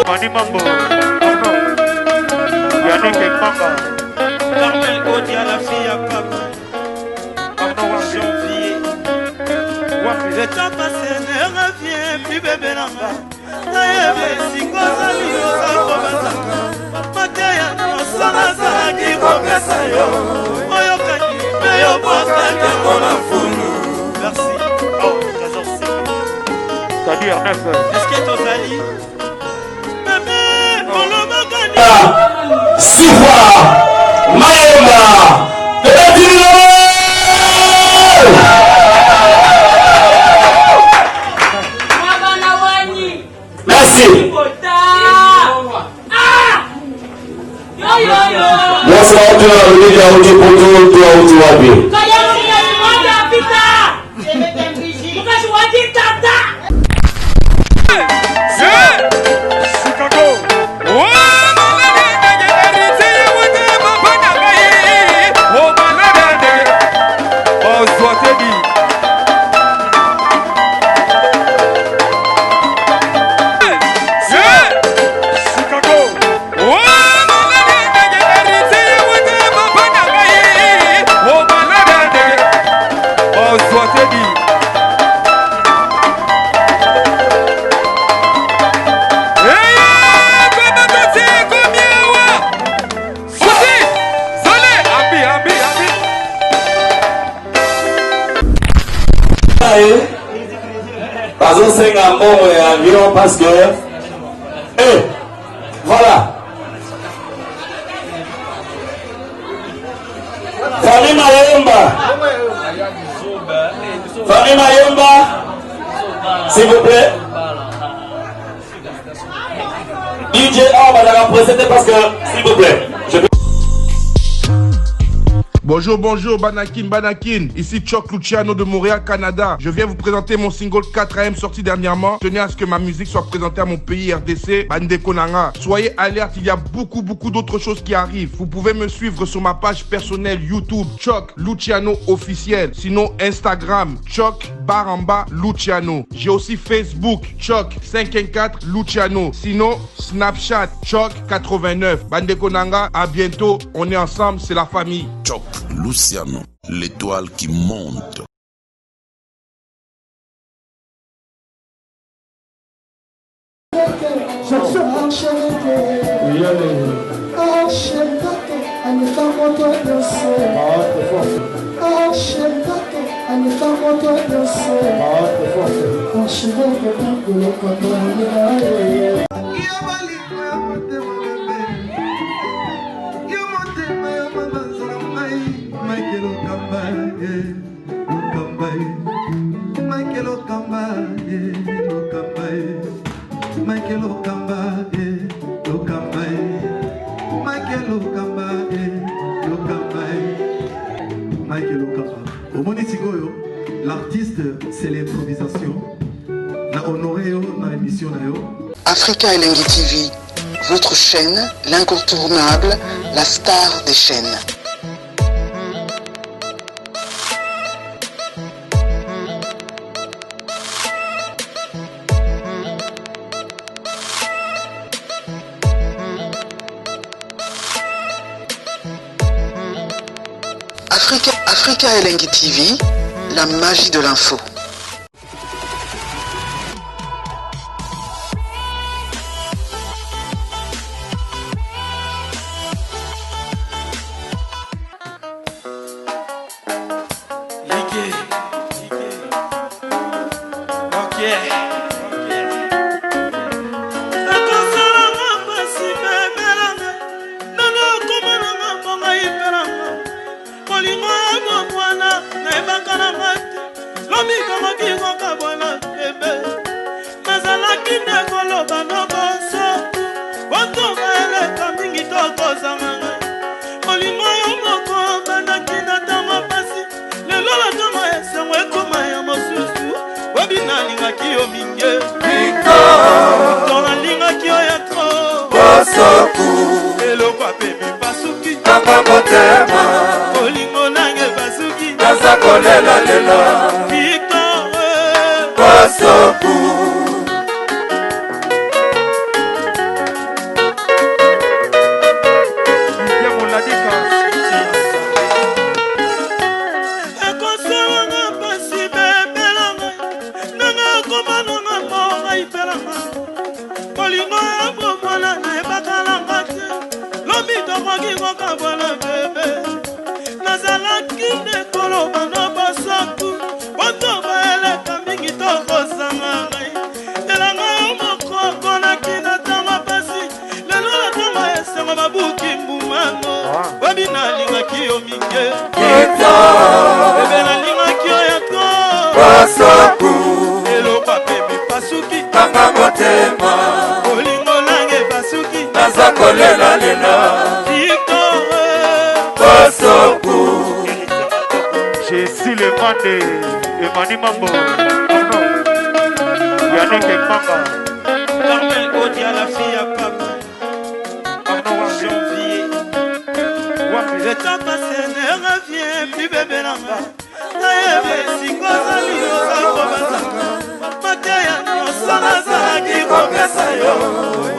Mani Mambo, Yannick et Mamba, Carmel Odia, la fille à papa, janvier. Le temps passé ne revient plus, bébé Lamba. Naïve, si Kozali, Ozakobazaka, Mateya, Nosana, Kobesayo, Oyokani, Meyo Bwakake, Konafunu. Merci. oh, Trésor C. Salut Ernest. Est-ce que Tozali? Bébé, Kolomagani. Sifa Mayemba merci. Bonsoir tout le monde. Environ parce que voilà Famille Mayemba, s'il vous plaît. DJ on va la présenter parce que s'il vous plaît. Bonjour, Banakin. Ici Choc Luciano de Montréal, Canada. Je viens vous présenter mon single 4AM sorti dernièrement. Tenez à ce que ma musique soit présentée à mon pays RDC, Bandeko Nanga. Soyez alerte, il y a beaucoup d'autres choses qui arrivent. Vous pouvez me suivre sur ma page personnelle YouTube, Choc Luciano officiel. Sinon, Instagram, Choc Baramba Luciano. J'ai aussi Facebook, Choc 514 Luciano. Sinon, Snapchat, Choc 89. Bandeko Nanga, à bientôt. On est ensemble, c'est la famille. Choc Luciano, l'étoile qui monte. L'artiste, c'est l'improvisation. Na honoré dans l'émission. Africa Elengi TV, votre chaîne, l'incontournable, la star des chaînes. Africa Elengi TV, la magie de l'info. Comment koka bwana bebe nazalaki nde koloba no bonso botonga eleka mingi tokozanganga molimo yo moko bandaki na ntango pasi lelo na ntango esengo ekoma ya mosusu obi nalingaki yo mingi to nalingaki yo ya tro bosoku eloko apemi pasuki kaka motema olingo nange basuki naza kolela lela Victor bosoku ekosalanga pasi bebelanga nanga komananga mora ipelanga olingo ya bomwana nayebakalanga te lobi tokoki kokabwana bebe nazalaki nde koloba no bosoku botoba eleka mingi tokozanga ngai elanga yo moko konaki na ntango pasi lelo na ntango esengo babuki mbumano obi nalingaki yo mingi bebe nalingaki yo ya to bosoku eloko apemi pasuki kaka motema olingo nange basuki naza kolela lela Victor bosoku Jésus le Mande, Emani Mambo, Yannick Manga, Carmel Odia la fille à papa janvier le temps passé ne revient plus bébé nanga nayebe sikozali ozakobataka mateya nyonso nazalaki kopesa yo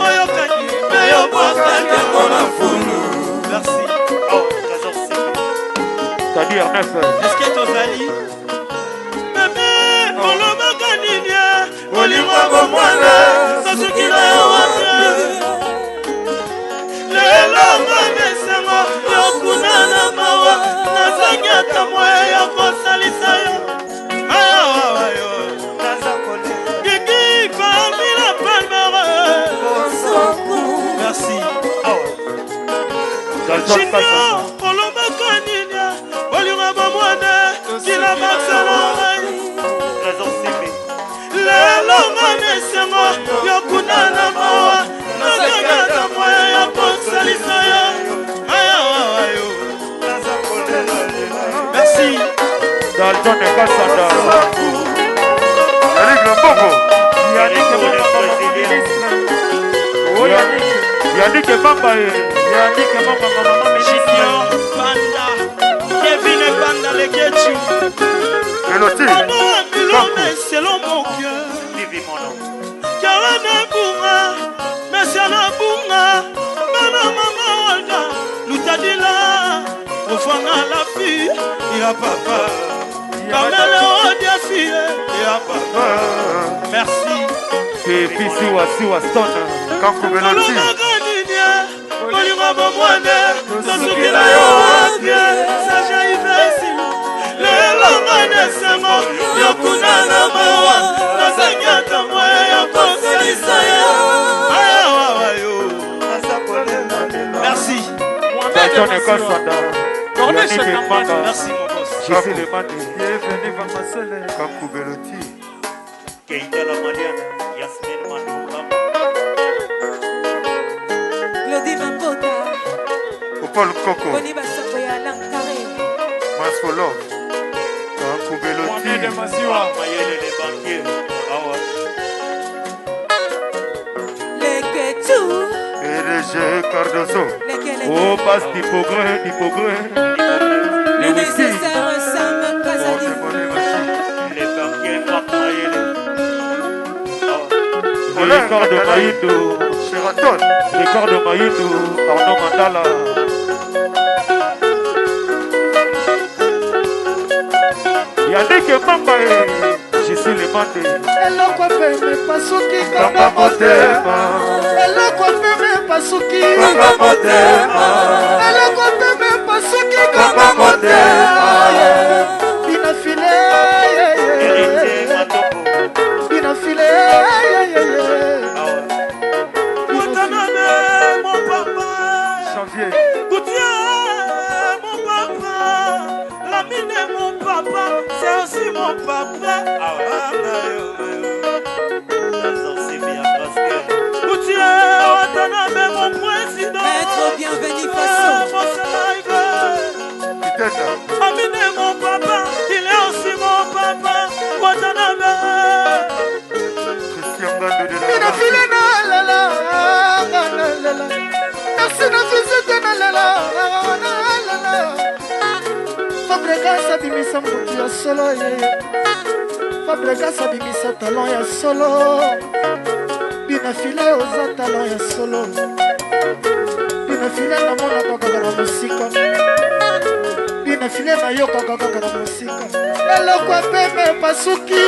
oyokaki mpe yobwakaki yango na fulu merci Kadi Ernest, eske tozali bebe olobaka nini olingo bomwana sosuki na yo wapi lelo mamesengo yokuna na mawa nazangi ata moya ya kosalisa yo ayawawa yo kiki parmi la palmere merci junior olobaka nini olinga bomwana kila baksalongai lelo mamesengo yokuna na mawa nazangi ata moya ya kosalisa yo ayawawa yo merci Dalton et Kassanda, Yannick Lambongo, Yannick Mamba, Yannick Mamba, Junior Banda Kevin Banda le Ketchu Eloti, Milone selon mon cœur Karana Bunga Messiana Bunga Mana Mama Olga Lutadila Ofana la fille Il a papa Kamele Odia fille Il a papa Merci c'est Fisiwa Siwa Stone, Kankou Beloti, olinga bomwane sosuki na yo wapie saja ivesi lelo nganesengo yokuna na mawa nazangi ata moya ya kosalisa yo ayawawa yo merci Dalton et Kassanda, Yannick Manga, merci mon boss Jésus le Mande, bienvenue Vamasele, Kankou Beloti, Keita la Mariana, Yasmin Mandou, Claudie Mambota, Paul Coco, Boni Basako ya Lankare, Masfolo, Kankou Beloti, Mayele les banquiers, Awa, les Ketou, PDG Cardozo, lesquels oh passe d'hypogré, le nécessaire Sam Kazadi, les banquiers, Marc Mayele, Record de Maïndo, Sheraton, Record de Maïndo, Arnaud Mandala, Yannick Mamba, Jésus le Mande, eloko peme pasuki kaka motema eloko peme pasuki kaka motema eloko peme pasuki kaka motema binafile Héritier Matoko, binafile Boutanane mon papa Janvier, Goutier mon papa Lamine mon papa c'est aussi mon mon papa. Goutier, Watanabe, mon président. Maître bienvenu Faso. Amine, mon papa, il est aussi mon papa. Watanabe. Merci na visite na lela. Fabregas abimisa mbutu ya solo ye. Fabregas abimisa talon ya solo. Bina file oza talon ya solo. Bina file na mona kaka na musika. Bina file na yo kaka na musika. Eloko peme pasuki.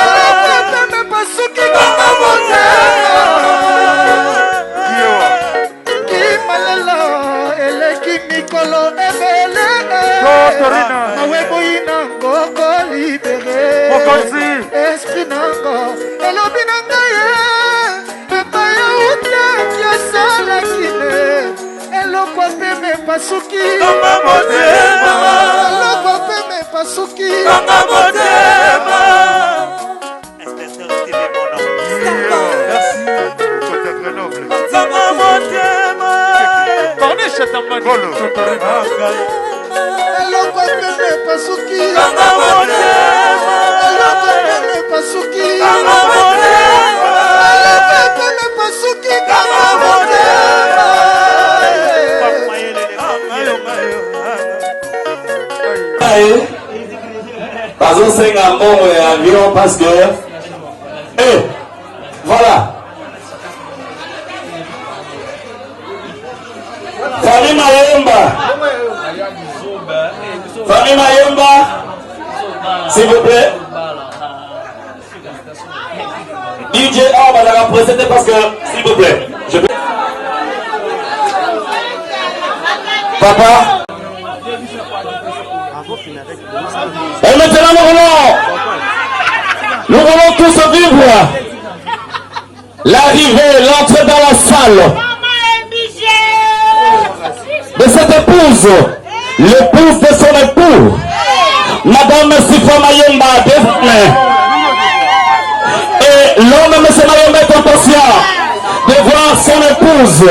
Eloko peme pasuki kama motema. Kimalela eleki mikolo ebele. Mawebo ina ngoko libere. Esprit nango elobi nanga ye. Pepa ya uta kia sala kine. Eloko peme pasuki kama motema. Eloko peme pasuki kama motema. Eloko peme pasuki kama motema. Eloko peme pasuki kama motema. Eloko peme pasuki kama motema. Pardon, c'est un bon avion parce que. Voilà. Famille Mayemba. Famille Mayemba. S'il vous plaît. DJ A va la représenter parce que, s'il vous plaît. Papa. Et maintenant nous voulons tous vivre l'arrivée, l'entrée dans la salle de cette épouse, l'épouse de son époux, Madame Sifa Mayemba, et l'homme M. Mayemba est impatient de voir son épouse.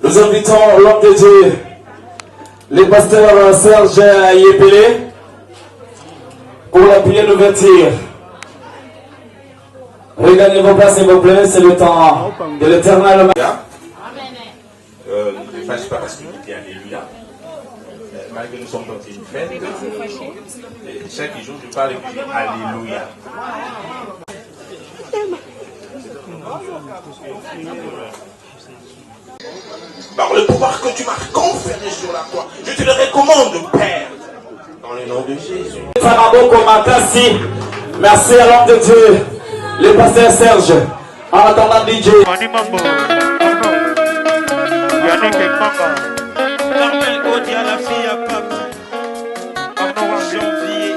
Nous invitons l'homme de Dieu, le pasteur Serge Yepele, pour la prière d'ouverture. Regagnez vos places s'il vous plaît, c'est le temps de l'éternel. Ne fâche pas parce que vous dites Alléluia. Malgré nous sommes dans une fête, chaque jour je parle et je dis Alléluia. Par le pouvoir que tu m'as conféré sur la croix, je te le recommande, Père, dans le nom de Jésus. Merci à l'homme de Dieu, le pasteur Serge. En attendant DJ. Carmel Odia, la fille à papa. Janvier.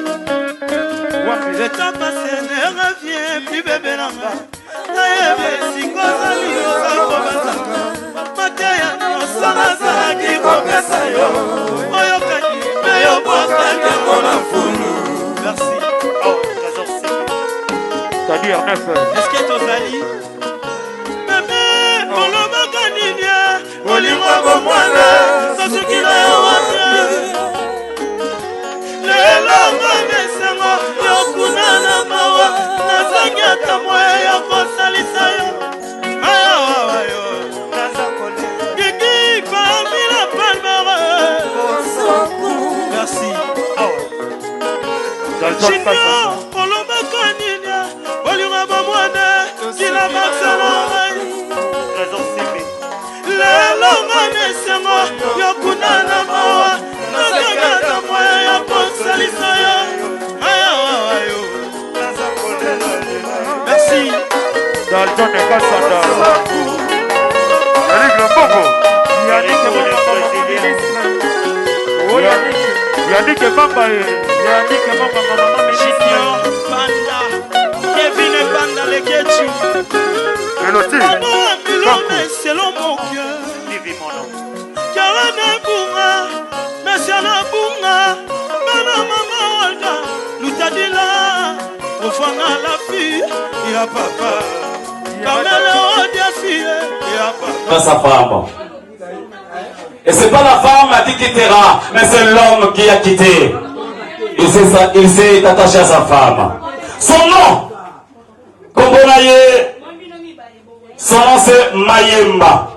Le temps passé ne revient plus, bébé Langa. Naïve, si Kozali, Osako Bazaka. Mateya, Osana Zaki, Komesayo. Oyokaki, Meyo Bwakake, Mona Funu. Merci. Oh, trésor C. C'est-à-dire 9. Est-ce que Tozali? Bébé, Olomaka Nivia. Olimwa Bomwana. Sasuki na Yawata. Lelo Mamesengo. Yokuna na Mawa. Nazaki atamwe Yoko Salisa yo. Ayawa yo. Nazakole. Gigi Famila Palmere. Merci. Junior, Olomaka Nivia. Olimwa Bomwana. Kila Maxalo. Trésor CB. Lelo Mamesengo. Yokuna na Mawa. Nazaki atamwe Yoko Salisa yo. Ayawa yo. Merci. Dalton et Kassanda. Yannick Lambongo. Yannick Mamba. Yannick Mamba. Junior Banda. Kevin Banda le Ketchu. Eloti. C'est l'homme mon cœur. Vivi mon nom. Karana Bunga. Monsieur la Bunga. Mana Mama Olga. Loutadila. Au fond à la fille. Il y a papa. Carmel Odia fille. Il y a papa. Sa femme. Et c'est pas la femme qui quittera, mais c'est l'homme qui a quitté. Il s'est attaché à sa femme. Son nom, Kombonaye, c'est Mayemba.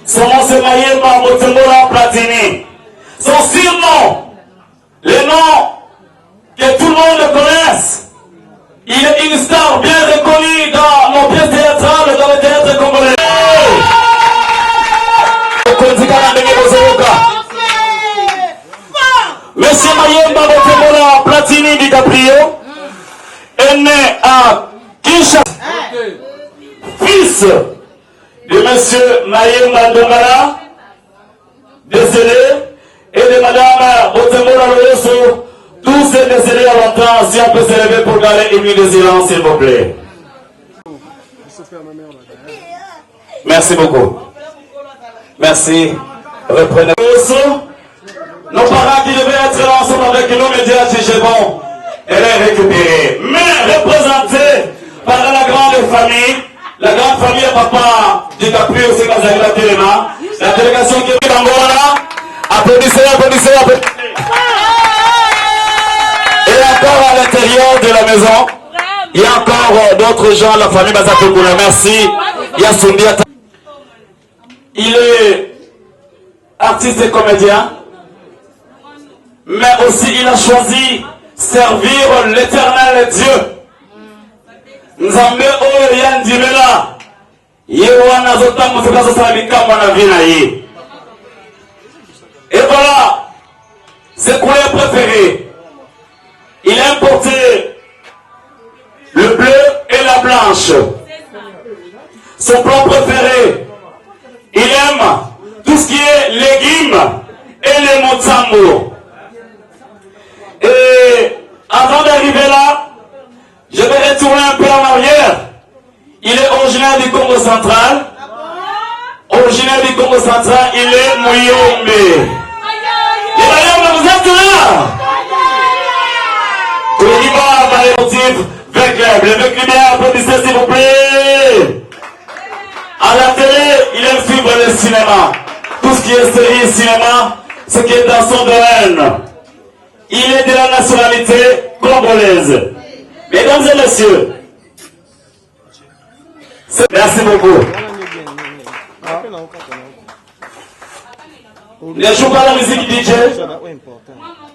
Son nom c'est Mayemba Motembola Platini. Son surnom, le nom que tout le monde connaisse. Il est une star bien reconnue dans nos pièces théâtrales, dans le théâtre congolais. Monsieur Mayemba Motembola Platini DiCaprio est né à Kinshasa, fils de monsieur Mayemba Ndongala, décédé, et de madame Motembola Loyoso, tous ces décédés à longtemps. Si on peut se lever pour garder une minute de silence, s'il vous plaît. Merci beaucoup. Merci. Reprenez. Nos parents qui devaient être là ensemble avec nous, mais Dieu a dit bon, elle est récupérée. Mais représentée par la grande famille à papa DiCaprio, c'est Kazakla Téléma, la délégation qui est en Angola. Applaudissez, applaudissez, applaudissez. Et encore à l'intérieur de la maison, il y a encore d'autres gens, la famille Bazatokoula. Merci. Yasundi. Il est artiste et comédien, mais aussi il a choisi servir l'éternel Dieu. Nzambe oyo yandimela yewana zotambo zikazosa bikamwa na vina ye. Et voilà, ses couleurs préférées. Il a importé le bleu et la blanche. Son plat préféré, il aime tout ce qui est légumes et les motsambo. Et avant d'arriver là, je vais retourner un peu en arrière. Il est originaire du Congo central. Originaire du Congo central, il est Mouyombe. Et Mayombe, vous êtes là? Avec bien, applaudissez s'il vous plaît. À la télé, il aime suivre le cinéma. Tout ce qui est série, cinéma, ce qui est dans son domaine. Il est de la nationalité congolaise. Mesdames et messieurs, merci beaucoup. Ne joue pas la musique DJ.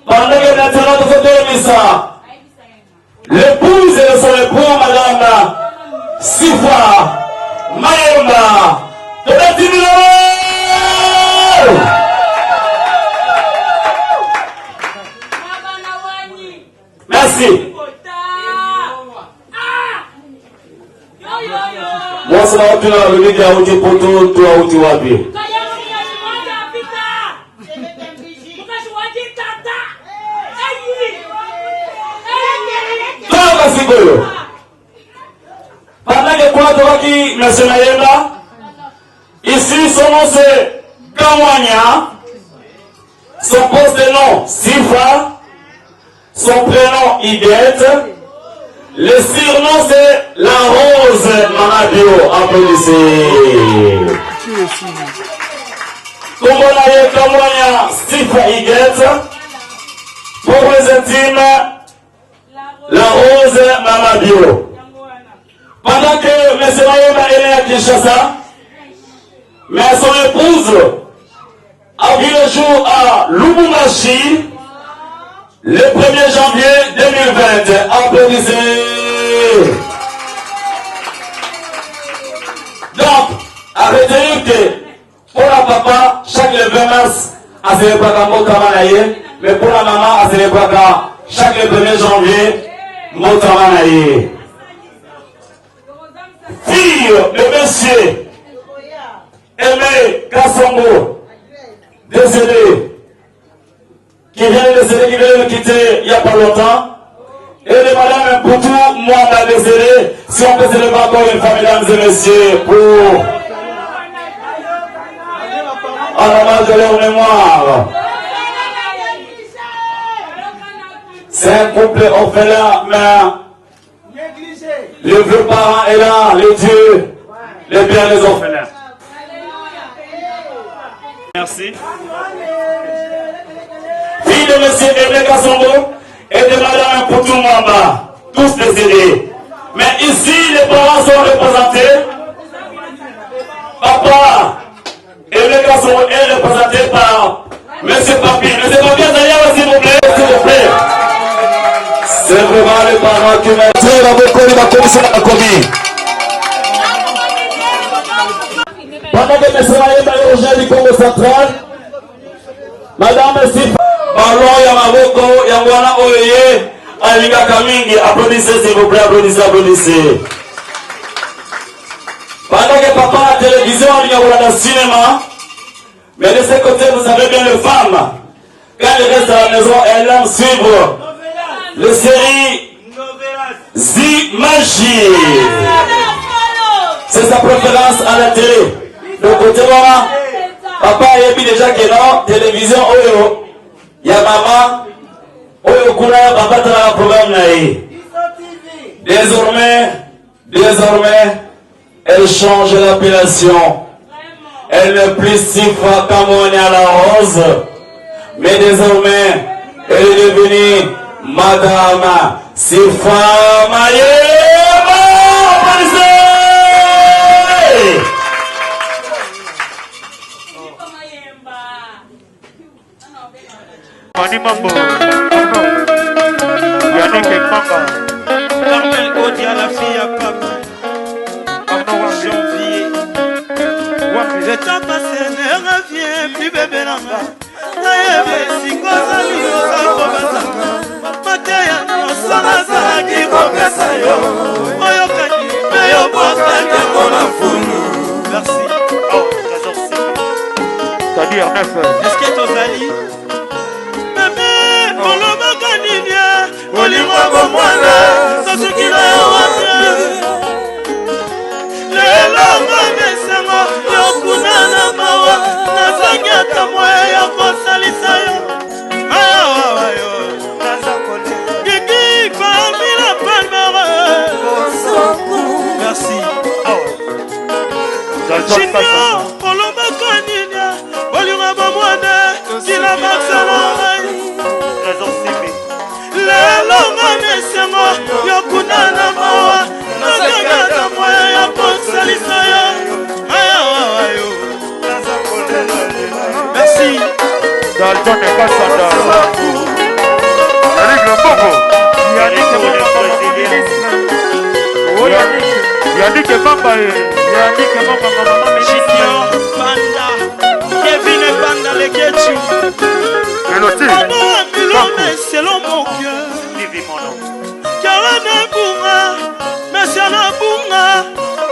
Pendant que maintenant vous faites ça, l'épouse et son époux, madame Sifa Mayemba, de la Timilo. Merci. Moi, c'est la opinion de l'unique à Outi Poto, toi Outi Wabi. Pendant que quoi, toi qui, monsieur Mayemba, ici, son nom c'est Kamwanya, son poste de nom Sifa, son prénom Iguette, le surnom c'est la Rose Manadio. Applaudissez. Kombonaye Kamwanya Sifa Iguette, pour les intimes, la Rose Manadio. Pendant que M. Mayemba est né à Kinshasa, mais son épouse a vu le jour à Lubumbashi le 1er janvier 2020. Applaudissez. Donc, à retenir que pour la papa, chaque le 20 mars, à célébrer Motamanaye, mais pour la maman, à célébrer chaque le 1er janvier, Motamanaye. Fille de monsieur Aimé Kassongo, décédé, qui vient de nous quitter il n'y a pas longtemps, et de madame Poutou, moi, m'a décédé. Si on peut se lever encore une fois, mesdames et messieurs, pour en hommage de leur mémoire. C'est un couple orphelin, mais le vieux parent est là, les dieux, les biens des orphelins. Merci. Fille de monsieur Aimé Kassongo et de madame Poutou Mwamba, tous décédés. Mais ici, les parents sont représentés commission de la commune. Pendant que M. Mayemba est originaire du Congo central, Madame Sifa, ballon Yamaboko, Yangwana Oye, Alinga Kamingi, applaudissez s'il vous plaît, applaudissez, applaudissez. Pendant que papa à la télévision, il y a dans le cinéma, mais de ce côté, vous savez bien les femmes, quand elles restent à la maison, elles aiment suivre les séries Zimagie. C'est sa préférence à la télé. Donc, côté moi, papa a dit déjà que non, télévision, oyo, ya maman, oyo kuna ya papa dans le programme naïe. Désormais, elle change l'appellation. Elle n'est plus Sifa Kamone à la rose, mais désormais, elle est devenue Madame Sifa Mayemba. Mani Mambo, Yannick Manga, Carmel Odia, la fille à papa. Janvier, le temps passé ne revient plus, bébé Nanga. Naïve, si Kozali, Osako Basaka, Mateya, Osana Zaki, Kobesayo, Oyokani, Meyo Bokake, Konafunu. Merci. Oh, trésor ciblé. C'est-à-dire 9 heures. Est-ce que Tozali? Bébé, Koloba Kaninia, Olima Bomwana, Sasuki na Yawate. Lelonga mesengo, yokuna na mawa, nazangi ata moya ya kosalisa yo. Ayawa yo, nazakole. Gigi, parmi la palmere. Merci. Junior, Koloba Kaninia, Olima Bomwana, Kila Maxalonga. Trésor ciblé. Lelonga mesengo, yokuna na mawa, nazangi ata moya ya kosalisa yo. Ayawa yo, nazakole. Merci. Dalton et Kassanda. Yannick le Bongo. Yannick le ministre. Oh Yannick Mamba. Yannick Mamba. Junior Banda, Kevin Banda le Ketchu. Mélodie. Selon mon cœur, Vivi mon nom. Karana Bunga, Monsieur la Bunga,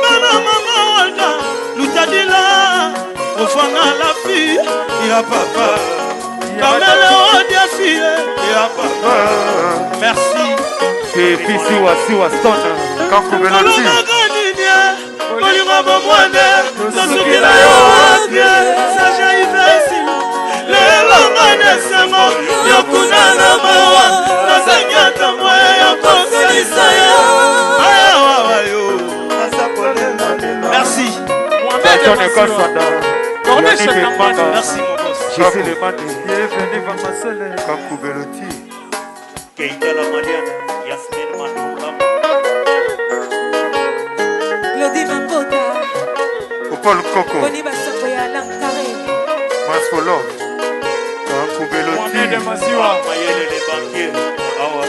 Mana Mama Olda, Loutadila, au fond à la fille, il y a papa. Kamele Odia fille, il y a papa. Merci. C'est Siwa Stone. Kankou Mélodie. Olima Bomwane, Sasukila yo Adie, Sacha Ivesi. Lelonga nesengo, yokuna na mawa, nazangi ata moya ya kosalisa yo. Ayawa yo, merci. Dalton et Kassanda. Yannick Manga. Merci mon boss. Jesse le Mande. Bienvenue Vamasele. Kankou Mélodie. Keita la Maliana. Yasmine Mandouka. Claudie Mambota, Paul Coco. Boni Basako ya Lankare, Masfolo. Kankou Mélodie. Mayele les banquiers. Awa.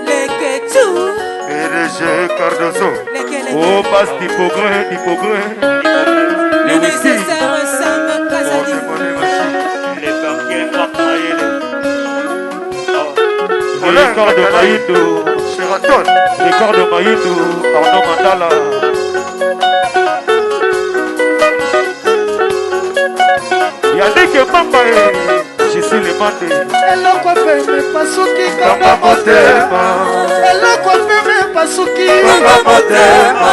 les Ketchou, PDG Cardozo. lesquels Oh, passe d'hypogré. le nécessaire Sam Kazadi, Les banquiers Mayele. Les corps de Maïdou. Sheraton. Les corps de Maïdou. Arnaud Mandala. Yannick Mamba. Je suis le Mandé. eloko peme pasuki Kamba motema. eloko peme pasuki Kamba motema.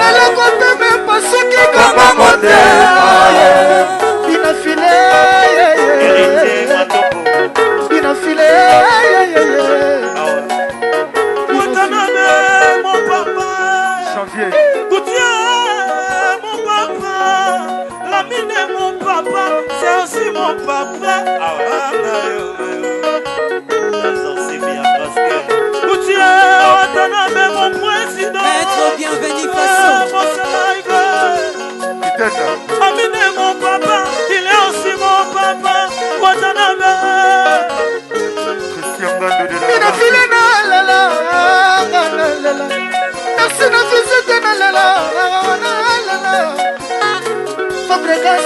eloko peme pasuki Kamba motema. binafile Héritier Matoko. binafile Watanabe, mon papa. Janvier. Goutier, mon papa. Lamine, mon papa. C'est aussi mon papa. Goutier, Watanabe, mon président. Maître Bienvenu Faso, Amine, mon papa. Il est aussi mon papa. Watanabe. Christian Gando de la binafile na lala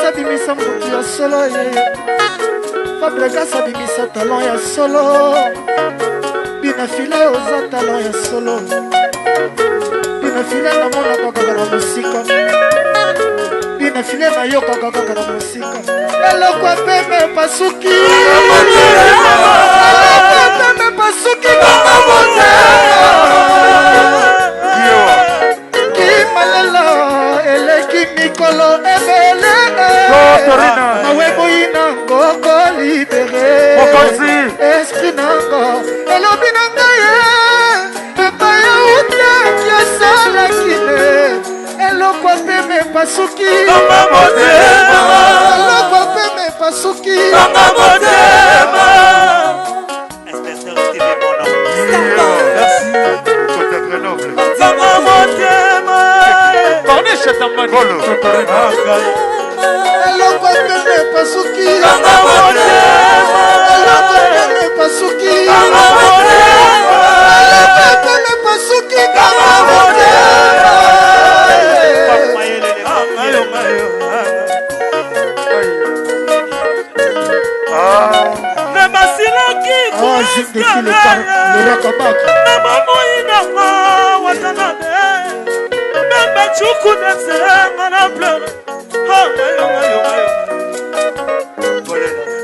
abimisa motu ya solo ye Fabregas abimisa talon ya solo Binafile oza talon ya solo Binafile namonaka kaka na mosika Binafile nayokaka kaka na mosika eloko peme pasuki eloko peme pasuki kaka Kimalela eleki mikolo ebele maweboyina ngoko libere esprit nango elobi na ngai epaya utaki asalaki ne eloko peme pasuki eloko peme pasuki eloko peme pasuki eloko peme pasuki eloko peme pasuki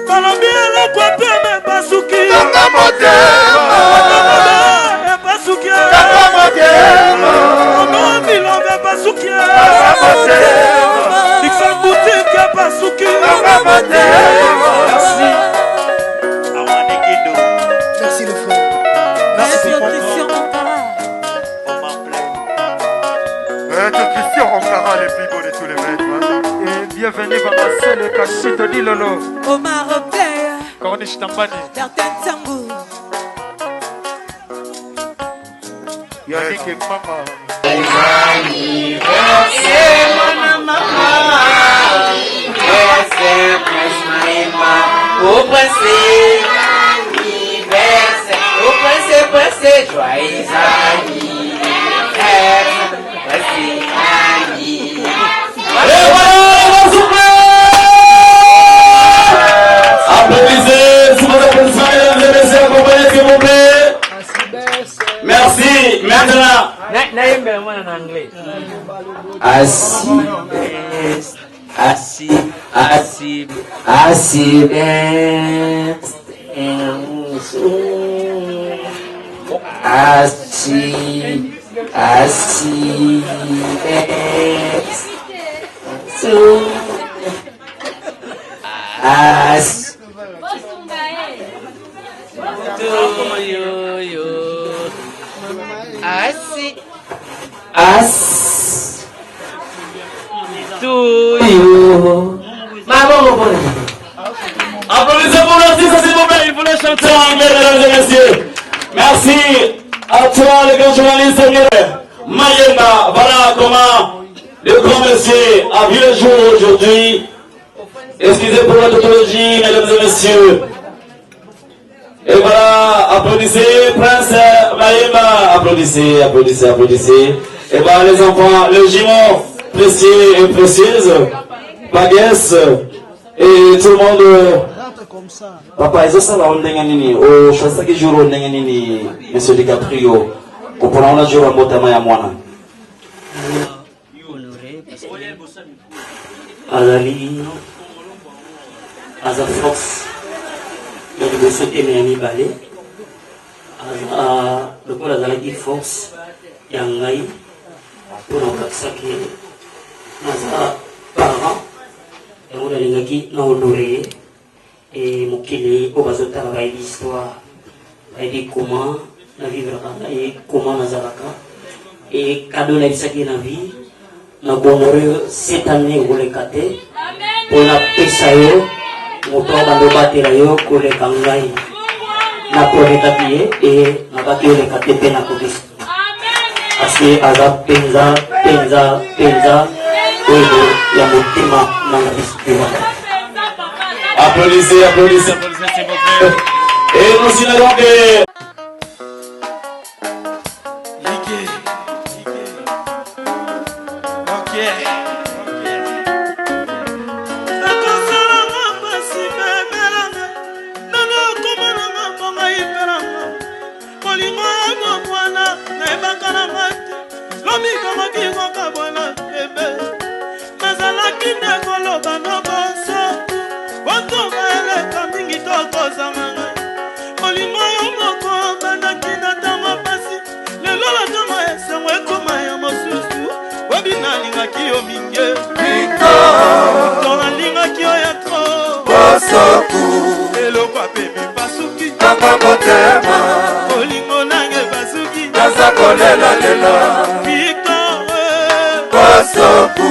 Balobi eloko peme pasuki Merci le frère. Merci Christian Ankara. Christian Ankara, les plus beaux de tous les maîtres. Et bienvenue dans ma seule cachette de Lolo. Omar Player. Corniche Tambani. Bertin Tsangou. Yannick et Mama. Joyeux Applaudissez, sous vos applaudissements, mesdames et messieurs, accompagnez s'il vous plaît. Merci, maintenant. Applaudissez pour l'artiste, s'il vous plaît, il voulait chanter en anglais, mesdames et messieurs. Merci à toi, les grands journalistes. Mayemba, voilà comment le grand monsieur a vu le jour aujourd'hui. Excusez pour la tautologie, mesdames et messieurs. Et voilà, applaudissez, Prince Mayemba, applaudissez, applaudissez, applaudissez. Et voilà les enfants, le jumeau précieux et précieuse, Baguesse, et tout le monde. Papa, est-ce que ça va on nini? Oh, je sais que jour on nini, Monsieur DiCaprio. Comprends on a jour en motama ya mwana. Azali, Aza Fox, le monsieur Emeani Balé, le coup Azali Fox, Yangai, pour le Kaksaki, Aza Parent, et on a l'ingaki na honoré. Et mokili obazota la l'histoire et comment la vivre et comment nazalaka et cadeau na bisaki na vie na bonheur cette année au le kate pour la pesayo moto bando batela yo ko le kangai na prometa pied et na baki le kate pe na kodis asi azap penza ya mutima na bistima. Applaudissez, applaudissez, applaudissez, s'il vous plaît. Et nous signalons que... eloko apemi pasuki nanga motema olingo nange basuki naza kolela lelo Victor Bosoku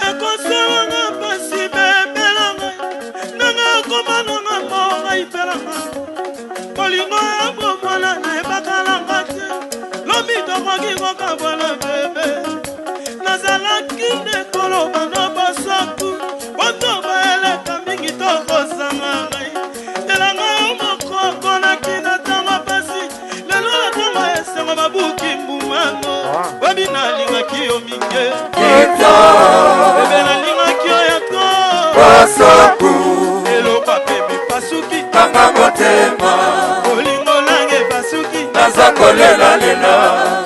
ekosalanga pasi bebelanga nanga komananga mora ipelanga olingo ya bomwana nayebakalanga te lobi tokoki kokabwana bebe nazalaki nde koloba no bosoku oto baeleka mingi tokozanga ngai elanga yo moko konaki na ntango pasi lelo na ntango esengo babuki mbumano webi nalingaki yo mingi bebe nalingaki yo yako Bosoku eloko apemi pasuki nanga motema olingo nange pasuki naza kolela lelo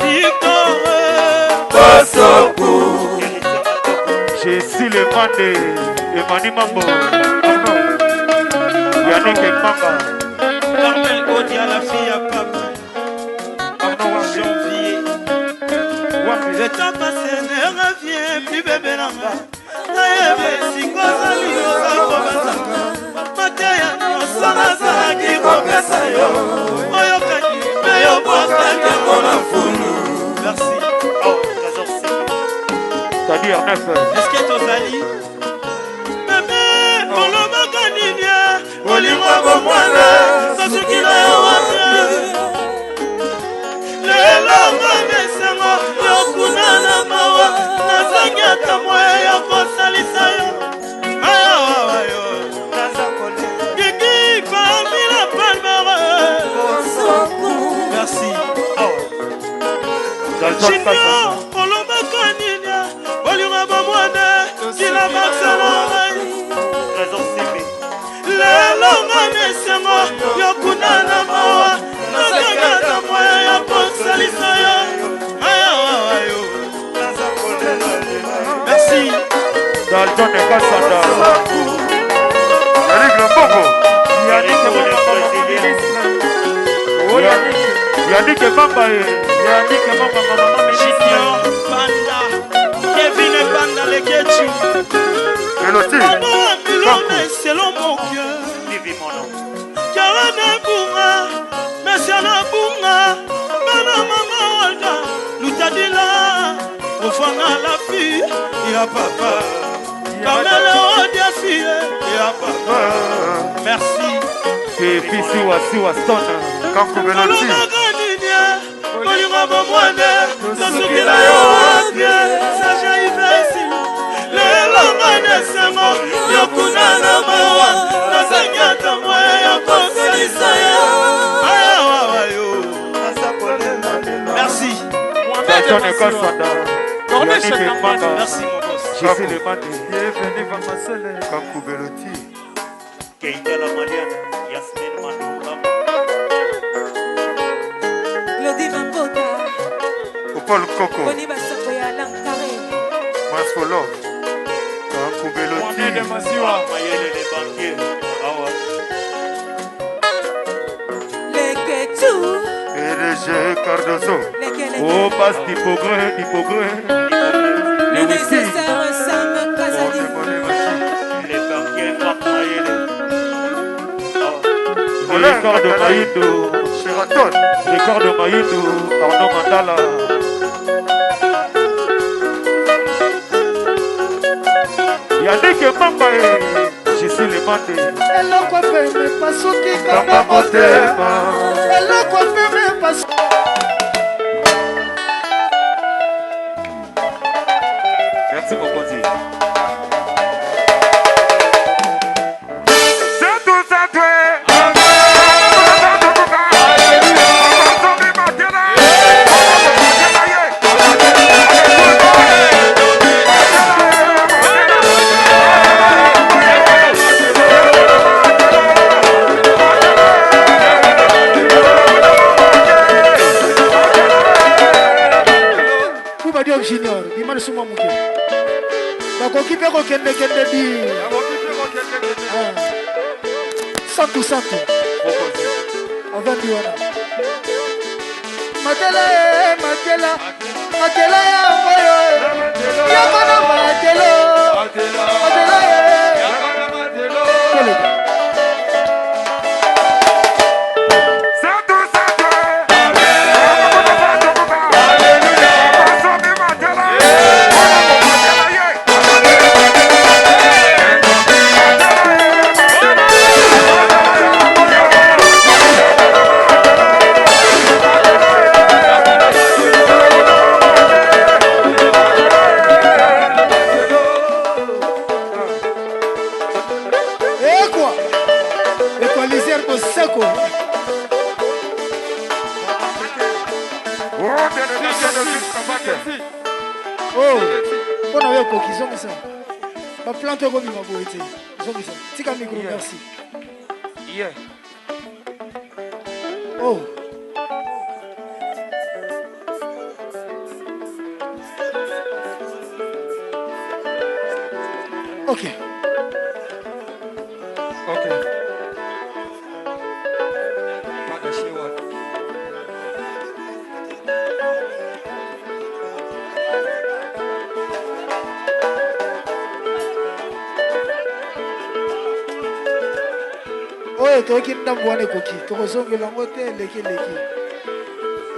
Victor Bosoku Je suis le Mandé, Emani Mambo, Yannick Manga, Carmel Odia, la fille à papa, janvier. Le temps passé ne revient plus bébé là-bas. Naïve, si Kozali, Kozali, Mateya, Nosana, Zaki, Kopesayo, Oyokani, Meyo, Bokani, Monafunu. Merci. Oh, trésor c'est-à-dire 9. Est-ce que Tozali? Bébé, Olomaka Nivia, Olimwa Bomwana, Sasukila Yawamia. Lelo Mamesengo, Yokunana Mawa, Nazanyata Moya Yokosalisa yo. Aya wawa yo, Nazakole. Gigi, Famila Palmere. Merci. Junior, Olomaka Nivia, Olimwa Bomwana, Kila Maxalomai. trésor CB. Lelo Mamesengo, Yokunana Mawa, Nazanyata Moya Yokosalisa yo. Aya wawa yo. Merci. Dalton et Kassanda, Yannick Lambongo, Yannick Mamba, Yannick Mamba, Maman Junior Banda, Kevin Banda Lekechi. Eloti, Milona selon mon cœur. Vivi mon nom. Karana Bunga, Messiana Bunga, Mana Mama Olga, Lutadila, Ofana la fille, ya papa. Kamele Odia fille, ya papa. Merci. c'est Fissi Waston, Kankou Beloti, Olinga bomwane, Sasukila yo wapye, Saja Ivesi. Lelo ngane sengo, Yokunana mawa, Nazanyata moya yokosalisa yo. Aya wawa yo. Merci. Dalton et Kassanda, Yannick Manga, Merci mon boss. Je suis le Mandé, bienvenue Vamasele, Kankou Beloti, Keita la Maliana, Yasmine Mandou. Claudie Mambota, Paul Coco, Boni Basako ya Lankare, Masfolo, Kankou Beloti, Mayele les banquiers. Awa. Leketu, PDG Cardozo, Lekele, Oh, passe d'hypogré, le nécessaire Sam Kazadi, Les banquiers, Marc Mayele. Record de Maïdo, Sheraton, Record de Maïdo, Arnaud Mandala, Yannick Mamba, je suis le Mandé, eloko peme pasuki Kanga kanga motema Motema, eloko peme pasuki merci Mokonzi. C'est tout ça, toi. Diop Junior, Dimani Suma Muke. Bakoki pe kokende di. Santu. On va dire. Matela Matela Matela ya ngoyo ya bana Matelo Matela ya bana Matelo Oh, on a eu quoi qu'ils ont ça. Ma plante comme il m'a beau été. Ils ont mis ça. Tika micro, merci. Yeah. Oh. Ok. Ok. oyo toyoki ndambu wana ekoki tokozongela yango te eleki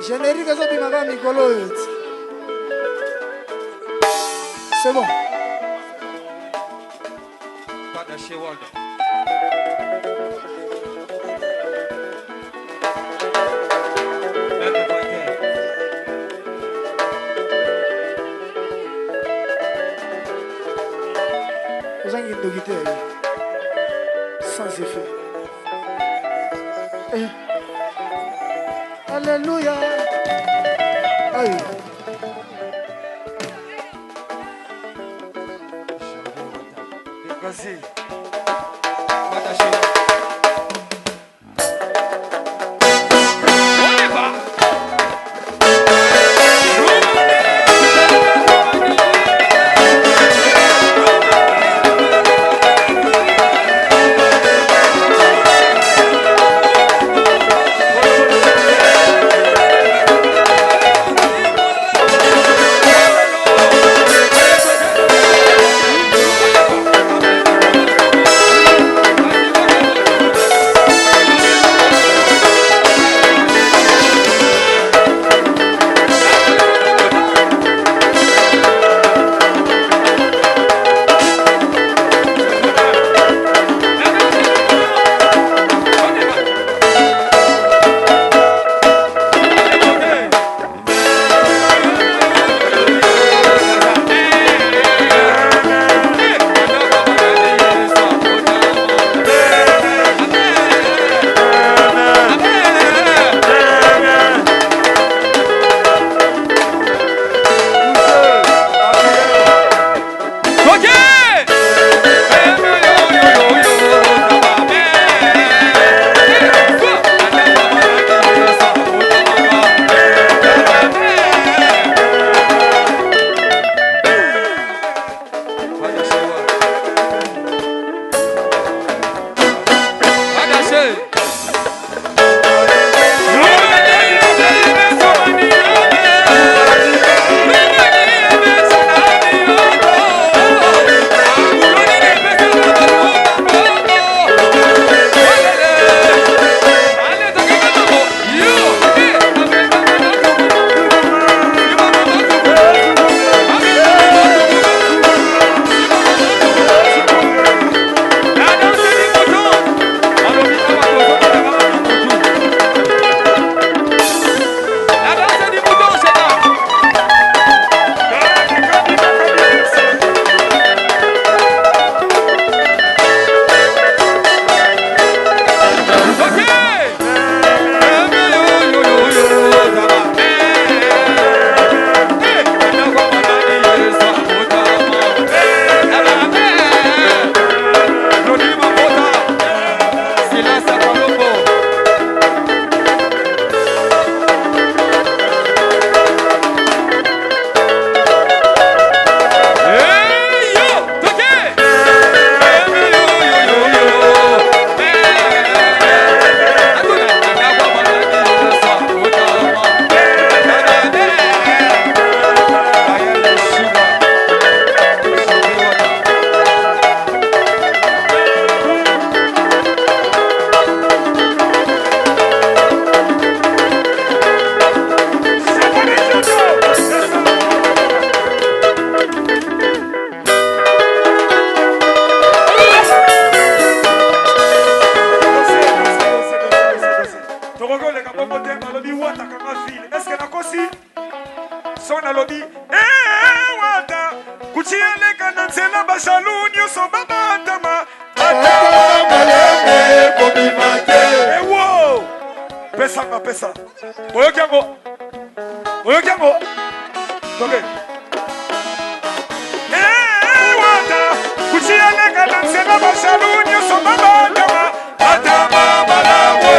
générique ezobimaka mikolo oyo ti c'est bon ozangi ndoki te sans effet. Alléluia. Aïe. Merci. Pesanga pesa. Oyokiango. Oyokiango. Okay. Wata. Kuchiane kana sena bashalu nyoso mama dama. Atama malawe.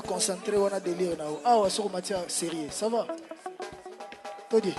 Concentré, on a délire là. Ah, on sur matière sérieux, ça va? Todi.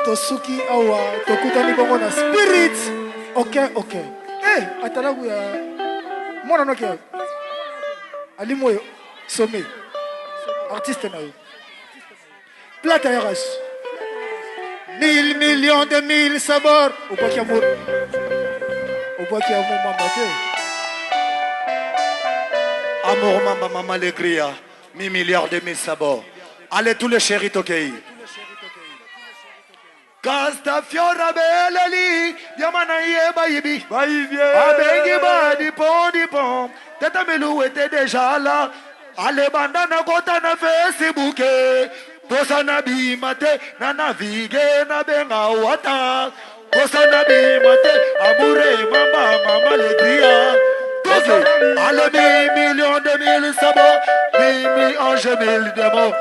Tosuki awa tokutani bongo na spirit. Ok. Atalagu ya mwana noki alimoyo sommet artiste na yo plata ya race 1000 millions de 1000 sabords. Au pas qu'il y a mon maman. Amour mamba maman alegria. 1000 milliards de 1000 sabords. Allez tous les chéris Tokei. Casta fiora beleli, yamana yeba yibi. Abengi ba di pom. Teta melou était déjà là. Allez bandana kota na Facebook. Posa na bimate na navige na benga wata. Posa na bimate amure mama alegria. Allez 1000 millions de 1000 sabords, 1000 anges 1000 démons.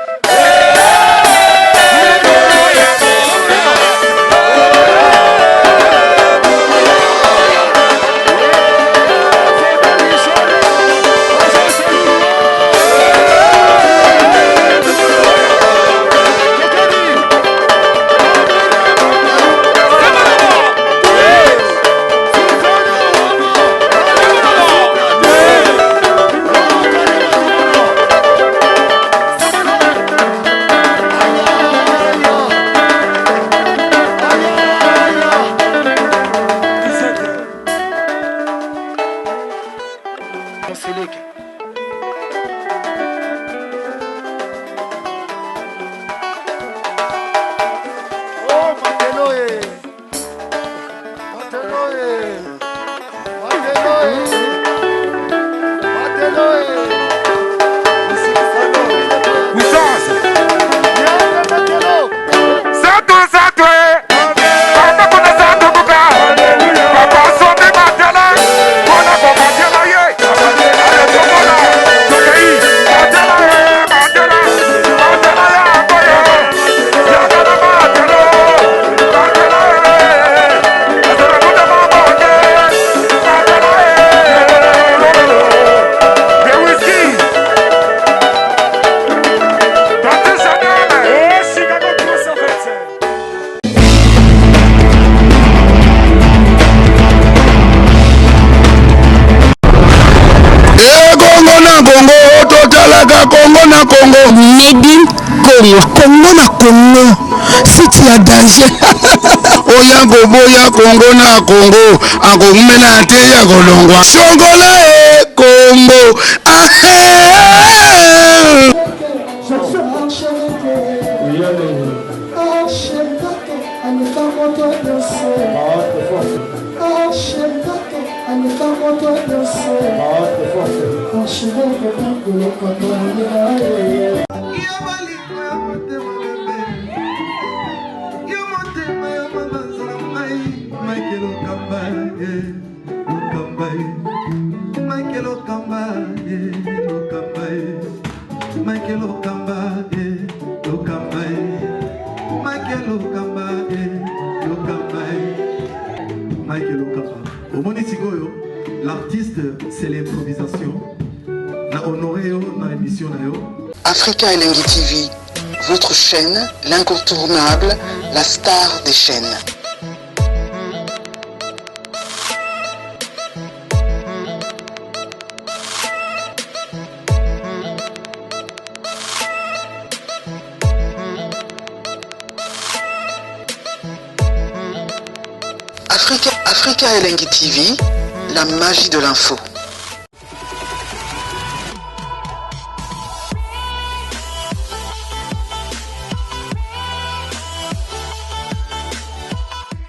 Congo na Congo, si tu as danger. Oya boya Congo na Congo, akomena te ya kolongwa. Songola Congo. L'artiste, c'est l'improvisation. La honoré dans l'émission. Africa Elengi TV, votre chaîne, l'incontournable, la star des chaînes. Africa Elengi TV, la magie de l'info.